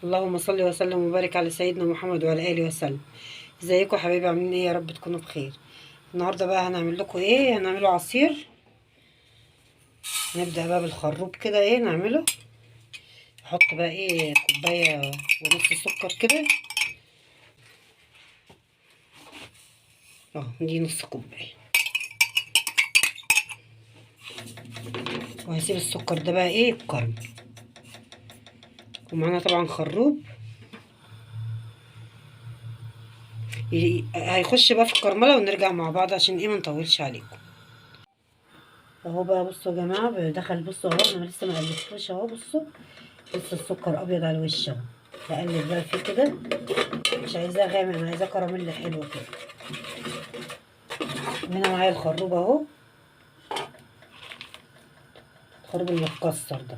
اللهم صل وسلم وبارك على سيدنا محمد وعلى اله وسلم. ازيكم يا حبايبي، عاملين ايه؟ يا رب تكونوا بخير. النهارده بقى هنعمل لكم ايه؟ هنعمله عصير. نبدا بقى بالخروب كده، ايه نعمله؟ نحط بقى ايه، كوبايه ونص سكر كده اهو، دي نص كوبايه. وهسيب السكر ده بقى ايه يتكرمل. ومعانا طبعا خروب هيخش بقى في الكرمله، ونرجع مع بعض عشان ايه ما نطولش عليكم. اهو بقى بصوا يا جماعه، دخل بصوا اهو، انا لسه ما قلبتوش اهو. بصوا لسه السكر ابيض على الوش اهو. بقلب بقى فيه كده، مش عايزاه غامق، انا عايزاه كراميل حلو كده. هنا معايا الخروب اهو، الخروب المتكسر ده.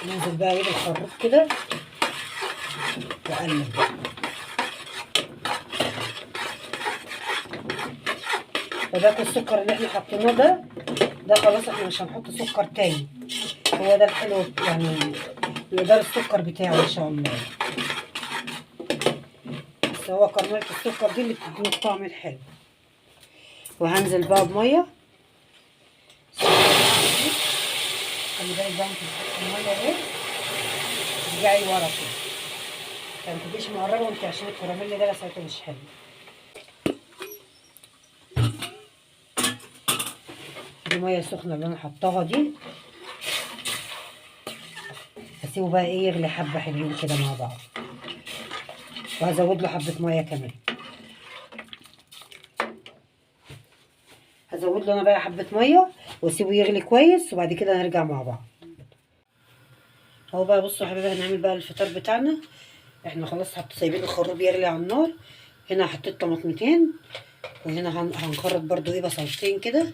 ننزل بقى ايه بالخروب كده واقلب. فده السكر اللي احنا حطيناه ده خلاص، احنا مش هنحط سكر تاني. هو ده الحلو يعني، مقدار السكر بتاعه ان شاء الله. بس هو كرملة السكر دي اللي بتديله الطعم الحلو. وهنزل بقى بميه. خلي بالك بقى انت بتحطي الميه ايه، ترجعي ورا كده، ما تبقيش مقربه وانت، عشان الكراميل ده لسعته مش حلو. دي ميه سخنه اللي انا حطاها دي. هسيبه بقى ايه يغلي حبه حلوين كده مع بعض، وهزود له حبه ميه كمان. هزود له انا بقى حبه ميه واسيبه يغلي كويس، وبعد كده نرجع مع بعض. اهو بقى بصوا يا حبايبي، هنعمل بقى الفطار بتاعنا. احنا خلاص سايبين الخروب يغلي على النار. هنا حطيت طماطمتين، وهنا هنخرط برضو ايه بصلتين كده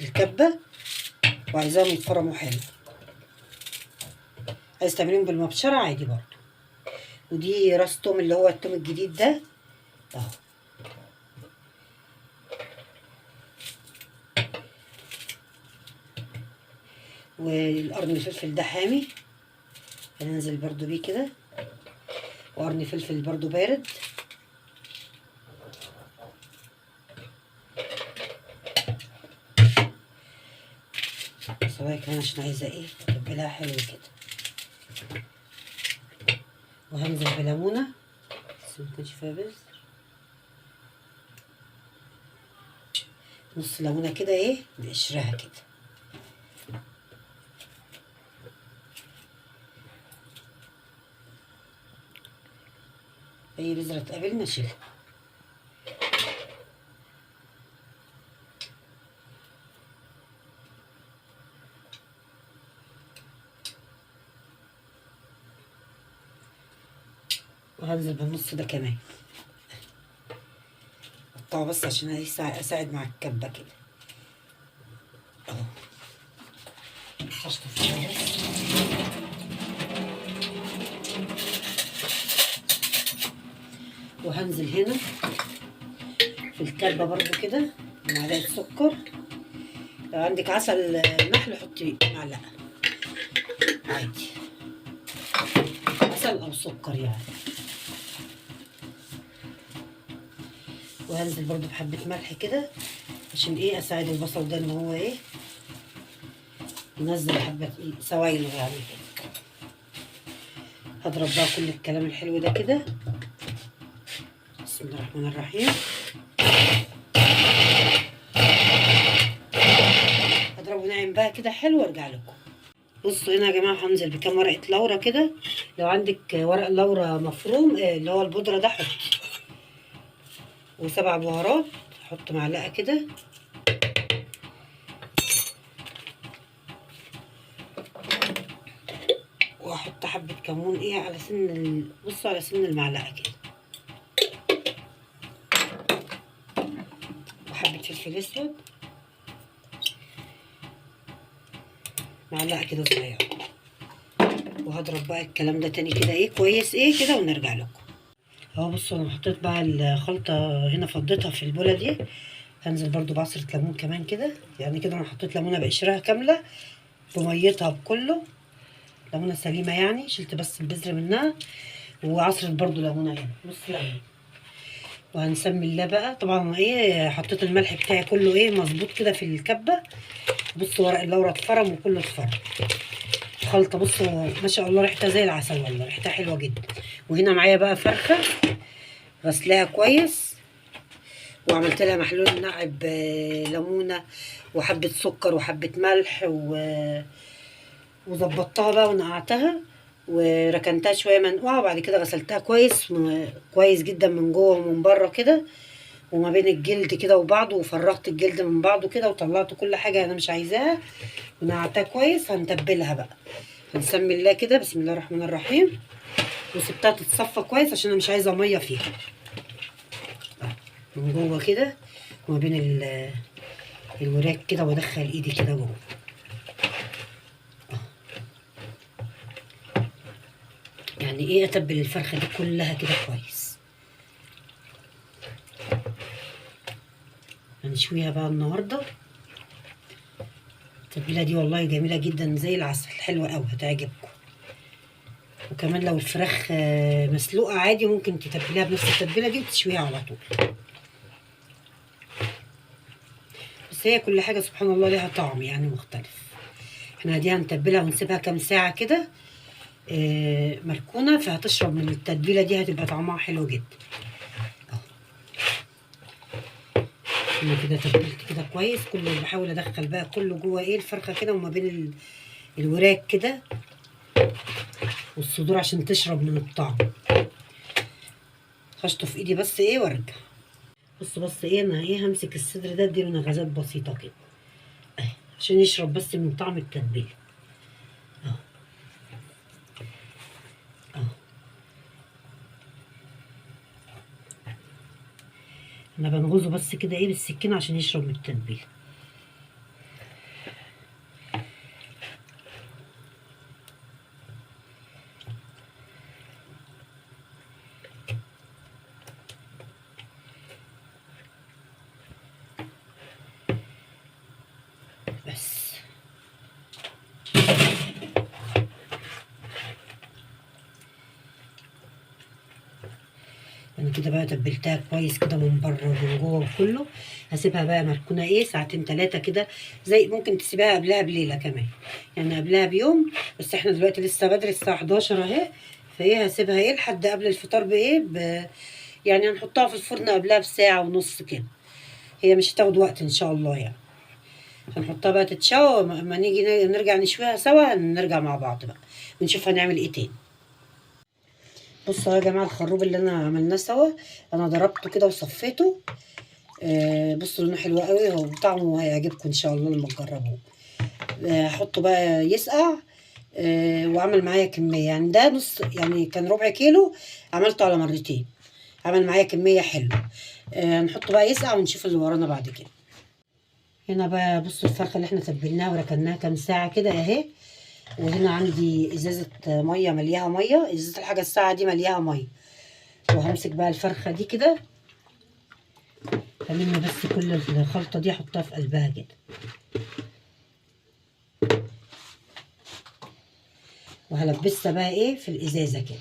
الكبه، وعايزاهم يتفرموا حلو. عايز تعمليهم بالمبشره عادي برضو. ودي راس توم اللي هو التوم الجديد ده اهو. والقرن الفلفل ده حامي، هننزل برضو بيه كده. وقرن فلفل برضو بارد. صبايا كمان عشان عايزه ايه تتبلها حلو كده. وهنزل بليمونه بس مكنش فيها بذر، نص ليمونه كده ايه بقشرها كده. اي بذره تقابلنا نشيلها. وهنزل بالنص ده كمان، قطعه بس عشان اساعد مع الكبه كده اهو. هشطف كده بس. وهنزل هنا في الكبه برضو كده معلقه سكر. لو عندك عسل نحل حطي معلقه عادي، عسل او سكر يعني. وهنزل برضو بحبه ملح كده عشان ايه اساعد البصل ده ان هو ايه ينزل حبه ايه سوايله يعني كده. هضرب بقى كل الكلام الحلو ده كده. بسم الله الرحمن الرحيم. هضربه ناعم بقى كده حلو وارجع لكم. بصوا هنا يا جماعه، هنزل بكام ورقه لورا كده. لو عندك ورق لورا مفروم اللي هو البودره ده حط. وسبع بهارات، حط معلقه كده. واحط حبه كمون ايه على سن بصوا على سن المعلقه كده. وحبه فلفل اسود، معلقه كده صغيره. وهضرب بقى الكلام ده تاني كده ايه كويس ايه كده، ونرجع لكم. اهو بصوا انا حطيت بقى الخلطه هنا، فضيتها في البوله دي. هنزل برضو بعصره ليمون كمان كده، يعني كده انا حطيت ليمونه بقشرها كامله بميتها بكله. ليمونه سليمه يعني، شلت بس البذر منها، وعصرت برضو ليمونه يعني نص ليمونه. وهنسمي الله بقى. طبعا ايه حطيت الملح بتاعي كله ايه مظبوط كده في الكبه. بصوا ورق اللورا اتفرم وكله اتفرم. خلطه بصوا ما شاء الله ريحتها زي العسل، والله ريحتها حلوه جدا. وهنا معايا بقى فرخه غسلاها كويس، وعملت لها محلول ناعب ليمونه وحبه سكر وحبه ملح وظبطتها بقى ونقعتها وركنتها شويه منقوعه، وبعد كده غسلتها كويس كويس جدا من جوه ومن بره كده وما بين الجلد كده وبعضه، وفرغت الجلد من بعضه كده وطلعت كل حاجه انا مش عايزاها ونقعتها كويس. هنتبلها بقى. هنسمي الله كده، بسم الله الرحمن الرحيم. وسبتها تتصفى كويس عشان انا مش عايزه ميه فيها. من جوه كده وما بين الوراك كده، وادخل ايدي كده جوه. يعني ايه اتبل الفرخه دي كلها كده كويس. هنشويها بقى النهارده. التتبيله دي والله جميله جدا زي العسل، حلوه قوي هتعجبكم. وكمان لو الفراخ مسلوقه عادي ممكن تتبليها بنفس التتبيله دي وتشويها على طول. بس هي كل حاجه سبحان الله ليها طعم يعني مختلف. احنا دي هنتبلها ونسيبها كام ساعه كده مركونه، فهتشرب من التتبيله دي هتبقى طعمها حلو جدا. انا كده تبلت كده كويس، كله بحاول ادخل بقى كله جوه ايه الفرخه كده وما بين الوراك كده والصدور عشان تشرب من الطعم. هشطف ايدي بس ايه وارجع. بص ايه انا ايه همسك الصدر ده اديله نغزات بسيطه كده اهي عشان يشرب بس من طعم التتبيله. اهو اهو انا بنغزه بس كده ايه بالسكينه عشان يشرب من التتبيله. بس انا كده بقى تبلتها كويس كده من بره ومن جوه وكله. هسيبها بقى مركونه ايه ساعتين 3 كده، زي ممكن تسيبها قبلها بليله كمان يعني قبلها بيوم. بس احنا دلوقتي لسه بدري الساعه 11 اهي، فايه هسيبها ايه لحد قبل الفطار يعني هنحطها في الفرن قبلها بساعه ونص كده. هي مش هتاخد وقت ان شاء الله يعني. هنحطها بقى تتشوى، اما نيجي نرجع نشويها سوا نرجع مع بعض بقى ونشوف هنعمل ايه تاني. بصوا يا جماعه الخروب اللي انا عملناه سوا، انا ضربته كده وصفيته. بصوا لونه حلو قوي، هو طعمه هيعجبكم ان شاء الله لما تجربوه. هحطه بقى يسقع. وعمل معايا كميه يعني، ده نص يعني كان ربع كيلو، عملته على مرتين، عمل معايا كميه حلوه. هنحطه بقى يسقع ونشوف اللي ورانا بعد كده. هنا بقى بصوا الفرخه اللي احنا تبلناها وركناها كام ساعه كده اهي. وهنا عندي ازازه ميه ملياها ميه، ازازه الحاجه الساعه دي ملياها ميه. وهمسك بقى الفرخه دي كده، هلم بس كل الخلطه دي احطها في قلبها كده، وهلبسها بقى ايه في الازازه كده.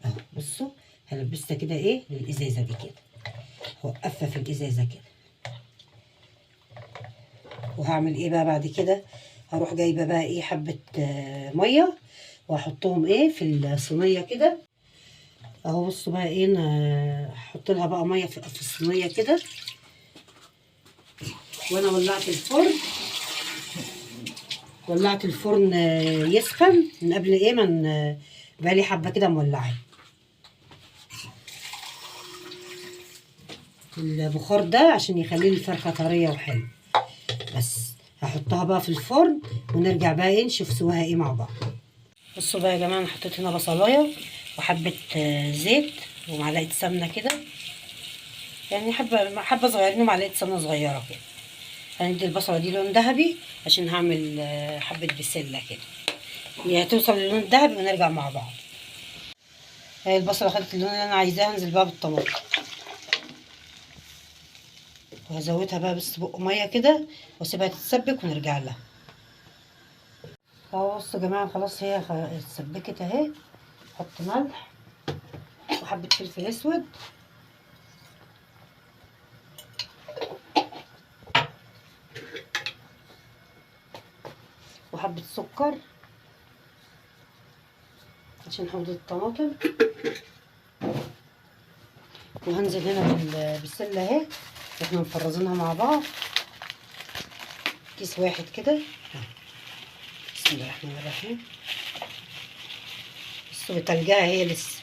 اهو بصوا هلبسها كده ايه للازازه دي كده، هوقفها في الازازه كده. وهعمل ايه بقى بعد كده، هروح جايبه بقى ايه حبه ميه وهحطهم ايه في الصينيه كده اهو. بصوا بقى ايه انا هحط لها بقى ميه في الصينيه كده. وانا ولعت الفرن يسخن من قبل ايه من بقى لي حبه كده مولعاه. البخار ده عشان يخلي الفرخه طريه وحلوه. بس هحطها بقى في الفرن ونرجع بقى ايه نشوف سواها ايه مع بعض. بصوا بقى يا جماعه انا حطيت هنا بصلايه وحبه زيت ومعلقه سمنه كده، يعني حبه صغيرين ومعلقه سمنه صغيره كده. هندي البصله دي لون ذهبي عشان هعمل حبه بسله كده، هي هتوصل للون الذهبي ونرجع مع بعض. هي البصله خدت اللون اللي انا عايزاه، هنزل بقى بالطماطم. وهزودها بقى بس بق ميه كده واسيبها تتسبك ونرجع لها. اهو بصوا يا جماعه خلاص هي اتسبكت اهي. احط ملح وحبه فلفل اسود وحبه سكر عشان حمض الطماطم. وهنزل هنا بالبسله اهي احنا مفرزينها مع بعض كيس واحد كده. بسم الله الرحمن الرحيم. بصوا بتلجها هي لسه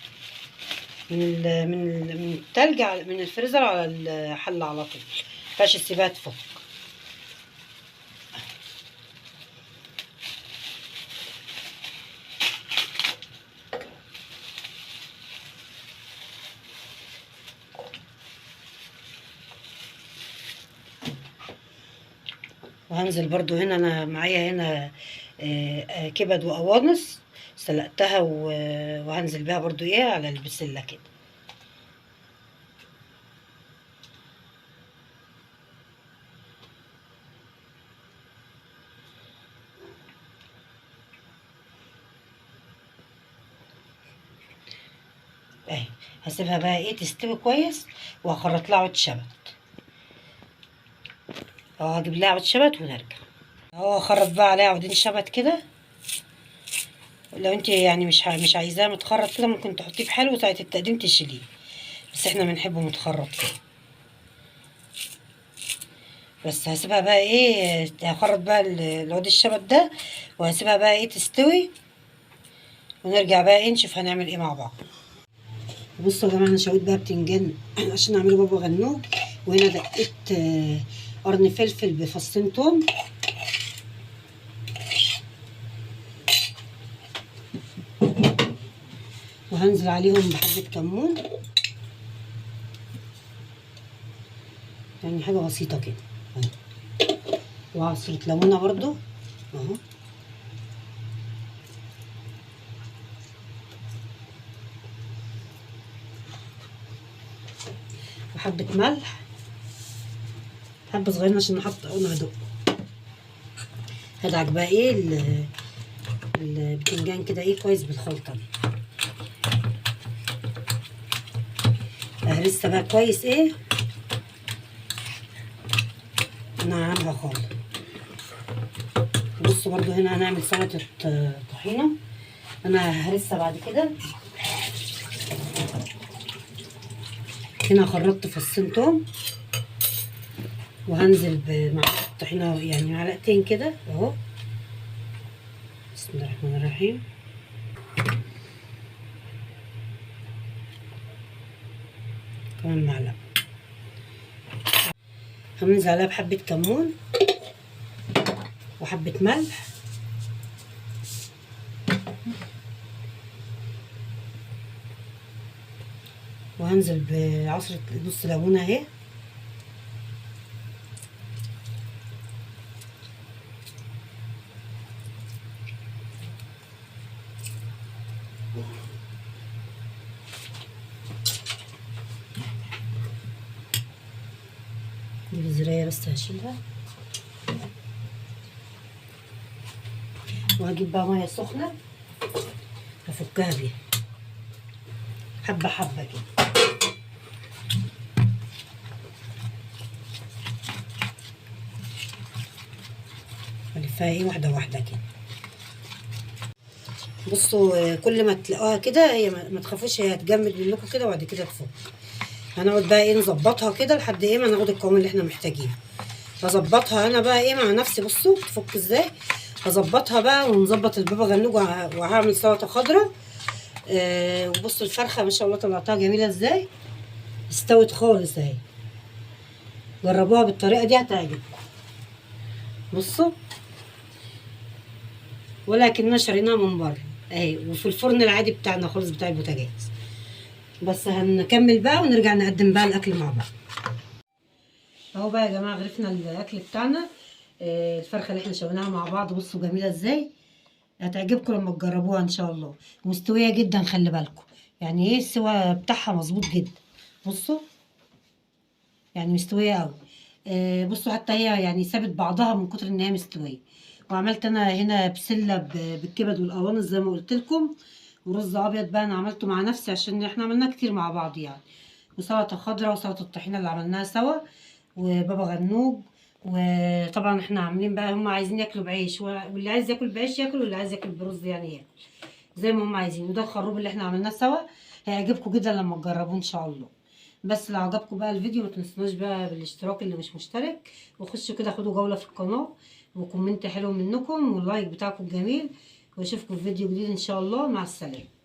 من التلج من الفريزر على الحله على طول، مينفعش تسيبها تفك. وهنزل برضو هنا انا معايا هنا كبد وقوانص سلقتها وهنزل بيها برضو ايه على البسله كده. اهي هسيبها بقى ايه تستوي كويس وهخرط لها عود شبت. اهو هجيب لها عود شبت ونرجع. اهو هخرط بقى عليها عودين شبت كده. لو انت يعني مش عايزاه متخرط كده ممكن تحطيه في حلو ساعه التقديم تشيليه، بس احنا بنحبه متخرط كده. بس هسيبها بقى ايه هخرط بقى العود الشبت ده وهسيبها بقى ايه تستوي ونرجع بقى ايه نشوف هنعمل ايه مع بعض. بصوا يا جماعه انا شويت بقى بتنجان عشان اعمله بابا غنوج. وهنا دقيت قرن فلفل بفصين توم وهنزل عليهم بحبه كمون، يعني حاجه بسيطه كده. وعصره ليمونه برضو اهو. وحبه ملح حبه صغيرين عشان نحط اول ما ادق. هدعك بقى ايه البتنجان كده ايه كويس بالخلطه دي. لسه بقى كويس ايه نعمها خالص. بصوا برضو هنا هنعمل سلطه طحينه. انا هرسها بعد كده. هنا خرطت فصين توم وهنزل بمعلقه طحينه يعني معلقتين كده اهو. بسم الله الرحمن الرحيم. كمان معلقه. هننزل عليها بحبه كمون وحبه ملح وهنزل بعصره نص ليمونه اهي. دي الزراير بس هشيلها. وهجيب بقى ميه سخنه هفكها بيها حبه حبه كده. هلفها ايه واحده واحده كده. بصوا كل ما تلاقوها كده هي ما تخافوش هي هتجمد منكم كده وبعد كده تفك. هنقعد بقى ايه نظبطها كده لحد ايه ما ناخد القوام اللي احنا محتاجينه. هظبطها انا بقى ايه مع نفسي. بصوا تفك ازاي. هظبطها بقى ونظبط البابا غنوج وهعمل سلطه خضراء. وبصوا الفرخه ما شاء الله طلعتها جميله ازاي. استوت خالص اهي. جربوها بالطريقه دي هتعجبكم. بصوا ولكننا شريناها من بره اهي وفي الفرن العادي بتاعنا خالص بتاع البوتاجاز. بس هنكمل بقى ونرجع نقدم بقى الاكل مع بعض. اهو بقى يا جماعه غرفنا الاكل بتاعنا. الفرخه اللي احنا شويناها مع بعض بصوا جميله ازاي. هتعجبكم لما تجربوها ان شاء الله. مستويه جدا خلي بالكم يعني ايه السوا بتاعها مظبوط جدا. بصوا يعني مستويه قوي. بصوا حتى هي يعني سابت بعضها من كتر ان هي مستويه. وعملت انا هنا بسله بالكبد والقوانص زي ما قلت لكم، ورز ابيض بقى انا عملته مع نفسي عشان احنا عملناه كتير مع بعض يعني، وسلطه خضراء وسلطه الطحينه اللي عملناها سوا، وبابا غنوج. وطبعا احنا عاملين بقى، هم عايزين ياكلوا بعيش، واللي عايز ياكل بعيش ياكل، واللي عايز ياكل برز يعني ياكل زي ما هم عايزين. وده الخروب اللي احنا عملناه سوا، هيعجبكم جدا لما تجربوه ان شاء الله. بس لو عجبكم بقى الفيديو ما تنسوناش بقى بالاشتراك اللي مش مشترك، وخشوا كده خدوا جولة في القناة، وكومنت حلو منكم، واللايك بتاعكم جميل. واشوفكم في فيديو جديد ان شاء الله. مع السلامة.